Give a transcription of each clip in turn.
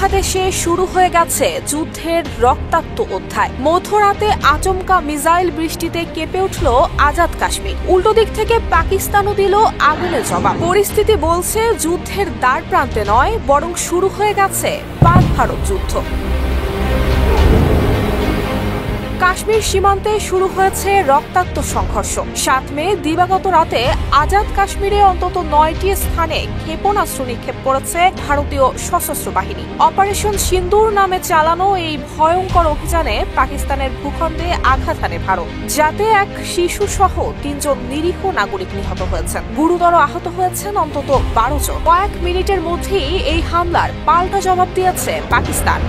বাংলাদেশে শুরু হয়ে গেছে যুদ্ধের রক্তাক্ত অধ্যায়। মধ্যরাতে আচমকা মিসাইল বৃষ্টিতে কেঁপে উঠল আজাদ কাশ্মীর। উল্টো দিক থেকে পাকিস্তানও দিল আগুনের জবাব। পরিস্থিতি বলছে যুদ্ধের দ্বার প্রান্তে নয়, বরং শুরু হয়ে গেছে পাক ভারত যুদ্ধ। কাশ্মীর সীমান্তে শুরু হয়েছে রক্তাক্ত সংঘর্ষ। 7 মে দিবাগত রাতে আজাদ কাশ্মীরে অন্তত 9টি স্থানে ক্ষেপণাস্ত্র নিক্ষেপ করেছে ভারতীয় সশস্ত্র বাহিনী। অপারেশন সিন্দুর নামে চালানো এই ভয়ঙ্কর অভিযানে পাকিস্তানের ভূখণ্ডে আঘাত হানে ভারত, যাতে এক শিশু সহ 3 জন নিরীহ নাগরিক নিহত হয়েছেন। গুরুতর আহত হয়েছেন অন্তত 12 জন। কয়েক মিনিটের মধ্যেই এই হামলার পাল্টা জবাব দিয়েছে পাকিস্তান।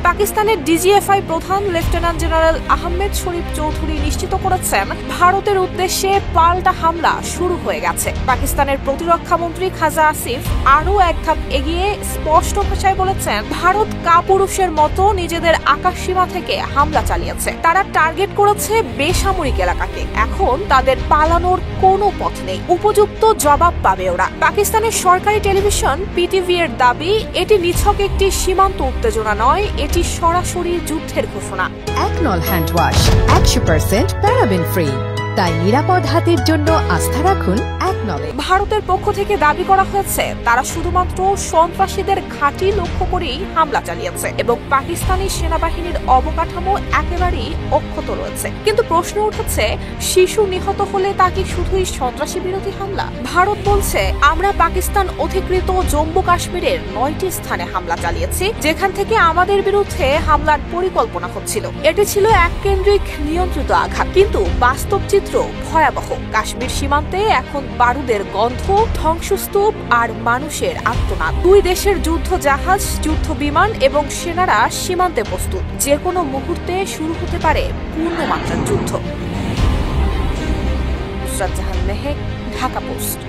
পাকিস্তানের ডিজিএফআই প্রধান লেফটেন্যান্ট জেনারেল আহমেদ শরীফ চৌধুরী নিশ্চিত করেছেন, ভারতের উদ্দেশ্যে পাল্টা হামলা শুরু হয়ে গেছে। পাকিস্তানের প্রতিরক্ষা মন্ত্রী খাজা আসিফ আরও এক ধাপ এগিয়ে স্পষ্ট ভাষায় বলেছেন, ভারত কাপুরুষের মতো নিজেদের আকাশসীমা থেকে হামলা চালিয়েছে। তারা টার্গেট করেছে বেসামরিক এলাকাকে। এখন তাদের পালানোর কোনো পথ নেই। উপযুক্ত জবাব পাবে ওরা। পাকিস্তানের সরকারি টেলিভিশন পিটিভি এর দাবি, এটি নিছক একটি সীমান্ত উত্তেজনা নয়, এটি সরাসরি যুদ্ধের ঘোষণা। একনল হ্যান্ড ওয়াশ 100% প্যারাবেন ফ্রি, তাই নিরাপদ হাতের জন্য আস্থা রাখুন একনলে। ভারতের পক্ষ থেকে দাবি করা হয়েছে, তারা শুধুমাত্র সন্ত্রাসীদের ঘাঁটি লক্ষ্য করেই হামলা চালিয়েছে এবং পাকিস্তানি সেনাবাহিনীর অবকাঠামো একেবারেই অক্ষত রয়েছে। কিন্তু প্রশ্ন উঠেছে, শিশু নিহত হলে তা কি শুধুই সন্ত্রাসী বিরোধী হামলা? ভারত বলছে, আমরা পাকিস্তান অধিকৃত জম্মু কাশ্মীরের 9টি স্থানে হামলা চালিয়েছি, যেখান থেকে আমাদের বিরুদ্ধে হামলার পরিকল্পনা হচ্ছিল। এটি ছিল এককেন্দ্রিক নিয়ন্ত্রিত আঘাত, কিন্তু বাস্তব চিত্র ভয়াবহ। কাশ্মীর সীমান্তে এখন বারুদের গন্ধ, ধ্বংসস্তূপ আর মানুষের আর্তনাদ। 2 দেশের যুদ্ধ জাহাজ, যুদ্ধ বিমান এবং সেনারা সীমান্তে প্রস্তুত। যে কোনো মুহূর্তে শুরু হতে পারে পূর্ণমাত্রার যুদ্ধ। নুসরাত জাহান মেহেক, ঢাকা পোস্ট।